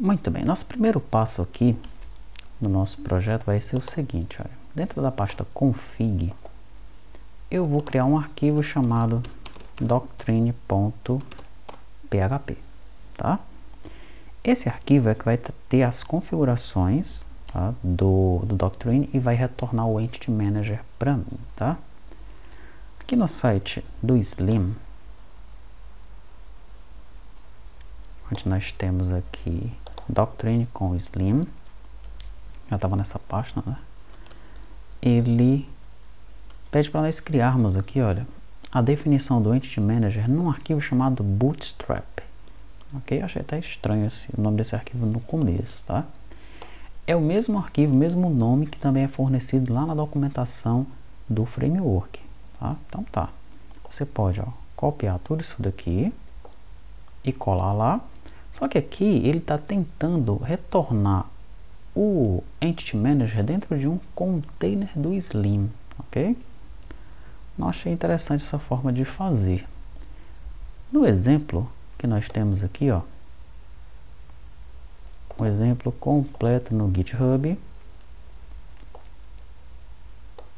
Muito bem, nosso primeiro passo aqui no nosso projeto vai ser o seguinte, olha, dentro da pasta config, eu vou criar um arquivo chamado doctrine.php, tá? Esse arquivo é que vai ter as configurações, tá, do Doctrine e vai retornar o Entity Manager para mim, tá? Aqui no site do Slim, onde nós temos aqui Doctrine com Slim, já estava nessa página, né? Ele pede para nós criarmos aqui, olha, a definição do Entity Manager num arquivo chamado Bootstrap. Ok? Achei até estranho o nome desse arquivo no começo, tá? É o mesmo arquivo, mesmo nome que também é fornecido lá na documentação do framework, tá? Então tá, você pode, ó, copiar tudo isso daqui e colar lá. Só que aqui ele está tentando retornar o Entity Manager dentro de um container do Slim, ok? Não achei interessante essa forma de fazer. No exemplo que nós temos aqui, ó, um exemplo completo no GitHub,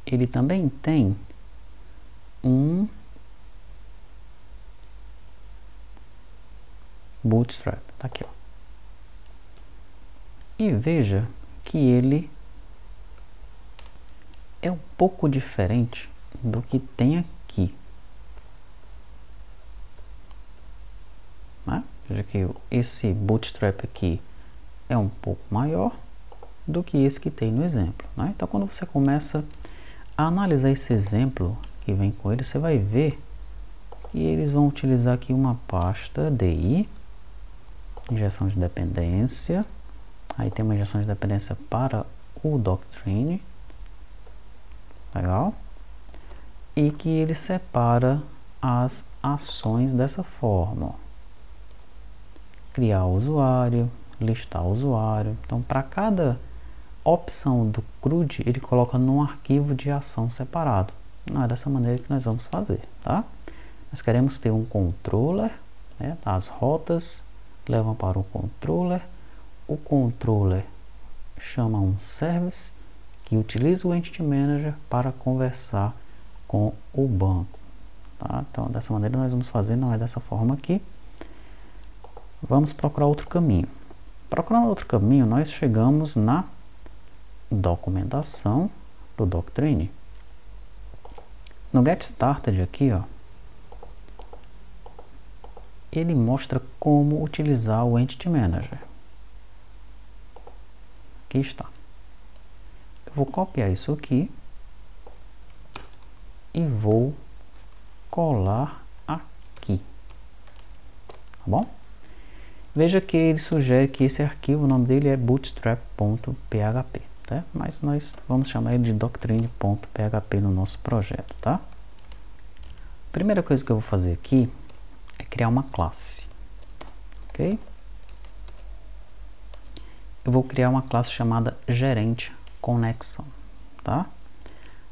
ele também tem um Bootstrap, tá aqui, ó. E veja que ele é um pouco diferente do que tem aqui, né? Veja que esse Bootstrap aqui é um pouco maior do que esse que tem no exemplo, né? Então, quando você começa a analisar esse exemplo que vem com ele, você vai ver que eles vão utilizar aqui uma pasta DI, injeção de dependência, aí tem uma injeção de dependência para o Doctrine, legal, e que ele separa as ações dessa forma, ó. Criar o usuário, listar o usuário. Então, para cada opção do CRUD, ele coloca num arquivo de ação separado. Não é dessa maneira que nós vamos fazer, tá? Nós queremos ter um controller, né? As rotas levam para o controller chama um service que utiliza o Entity Manager para conversar com o banco, tá? Então, dessa maneira nós vamos fazer, não é dessa forma aqui. Vamos procurar outro caminho. Procurando outro caminho, nós chegamos na documentação do Doctrine. No Get Started aqui, ó, ele mostra como utilizar o Entity Manager. Aqui está. Eu vou copiar isso aqui e vou colar aqui, tá bom? Veja que ele sugere que esse arquivo, o nome dele é bootstrap.php, tá? Mas nós vamos chamar ele de doctrine.php no nosso projeto, tá? A primeira coisa que eu vou fazer aqui é criar uma classe, ok? Eu vou criar uma classe chamada gerente conexão, tá?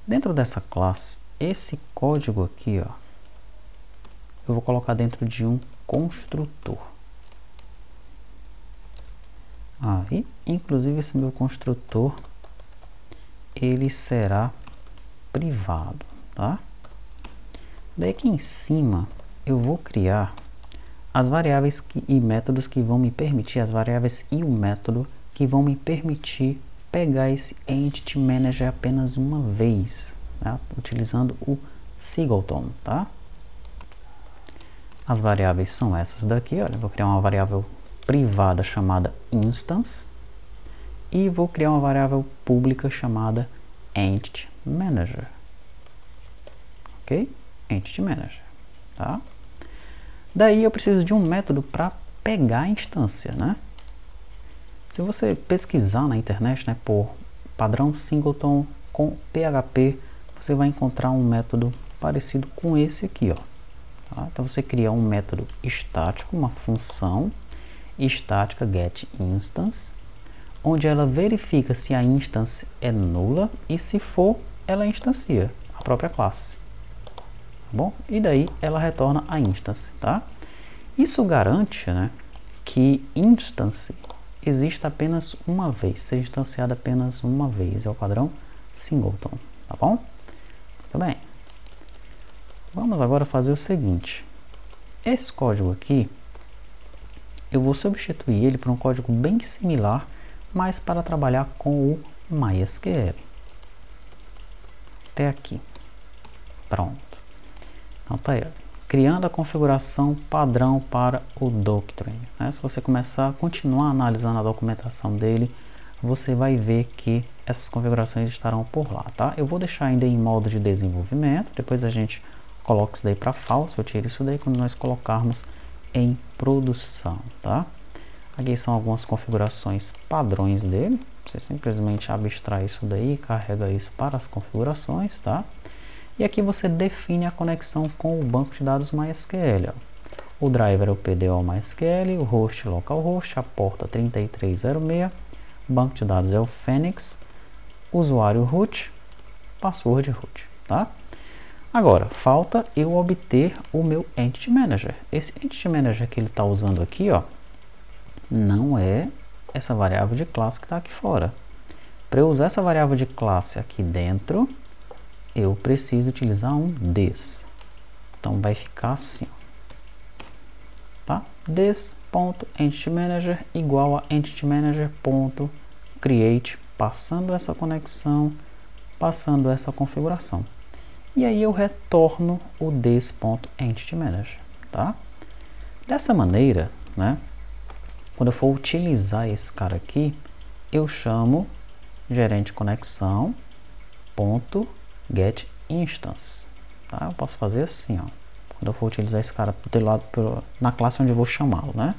Dentro dessa classe, esse código aqui, ó, eu vou colocar dentro de um construtor. Aí, inclusive esse meu construtor, ele será privado, tá? Daí aqui em cima, eu vou criar as variáveis e métodos que vão me permitir, as variáveis e o método que vão me permitir pegar esse Entity Manager apenas uma vez, tá? Utilizando o singleton, tá? As variáveis são essas daqui, olha, eu vou criar uma variável privada chamada instance e vou criar uma variável pública chamada Entity Manager, ok? Entity Manager, tá? Daí eu preciso de um método para pegar a instância, né? Se você pesquisar na internet, né, por padrão singleton com PHP, você vai encontrar um método parecido com esse aqui, ó. Tá? Então você cria um método estático, uma função estática getInstance, onde ela verifica se a instância é nula e, se for, ela instancia a própria classe, tá bom? E daí ela retorna a instance, tá? Isso garante, né, que instance exista apenas uma vez, seja instanciado apenas uma vez. É o padrão singleton, tá bom? Muito bem. Vamos agora fazer o seguinte. Esse código aqui, eu vou substituir ele por um código bem similar, mas para trabalhar com o MySQL. Até aqui. Pronto. Então tá aí. Criando a configuração padrão para o Doctrine. Né? Se você continuar analisando a documentação dele, você vai ver que essas configurações estarão por lá, tá? Eu vou deixar ainda em modo de desenvolvimento, depois a gente coloca isso daí para falso, eu tiro isso daí quando nós colocarmos em produção, tá? Aqui são algumas configurações padrões dele, você simplesmente abstrai isso daí e carrega isso para as configurações, tá? E aqui você define a conexão com o banco de dados MySQL, ó. O driver é o PDO MySQL, o host localhost, a porta 3306, o banco de dados é o Phoenix, usuário root, password root, tá? Agora, falta eu obter o meu Entity Manager. Esse Entity Manager que ele está usando aqui, ó, não é essa variável de classe que está aqui fora. Para eu usar essa variável de classe aqui dentro, eu preciso utilizar um this. Então vai ficar assim, tá? This.EntityManager igual a EntityManager.create, passando essa conexão, passando essa configuração. E aí eu retorno o this.EntityManager, tá? Dessa maneira, né, quando eu for utilizar esse cara aqui, eu chamo gerente conexão ponto get instance, tá? Eu posso fazer assim, ó. Quando eu for utilizar esse cara do lado na classe onde eu vou chamá-lo, né?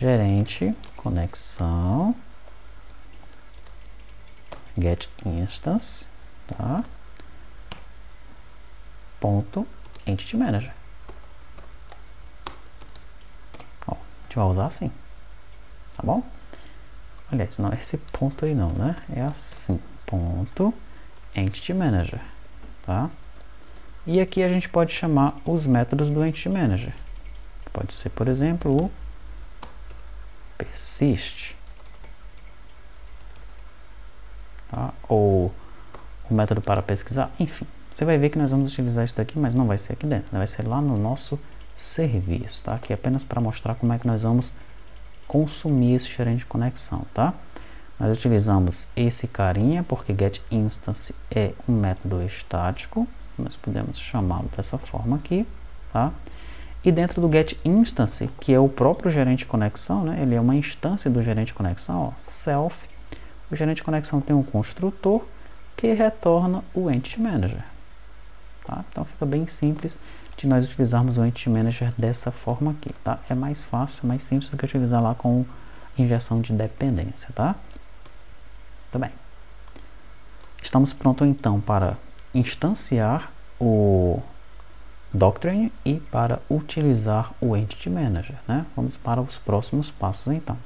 Gerente conexão get instance, tá? Ponto Entity Manager. Ó, a gente vai usar assim, tá bom? Aliás, não é esse ponto aí não, né? É assim, ponto Entity Manager, tá? E aqui a gente pode chamar os métodos do Entity Manager. Pode ser, por exemplo, o persist, tá? Ou o método para pesquisar, enfim. Você vai ver que nós vamos utilizar isso daqui, mas não vai ser aqui dentro, vai ser lá no nosso serviço, tá? Aqui é apenas para mostrar como é que nós vamos consumir esse gerente de conexão, tá? Nós utilizamos esse carinha porque getInstance é um método estático, nós podemos chamá-lo dessa forma aqui, tá? E dentro do getInstance, que é o próprio gerente de conexão, né? Ele é uma instância do gerente de conexão, ó, self. O gerente de conexão tem um construtor que retorna o Entity Manager, tá? Então fica bem simples de nós utilizarmos o Entity Manager dessa forma aqui, tá? É mais fácil, mais simples do que utilizar lá com injeção de dependência, tá? Muito bem. Estamos prontos então para instanciar o Doctrine e para utilizar o Entity Manager, né? Vamos para os próximos passos então.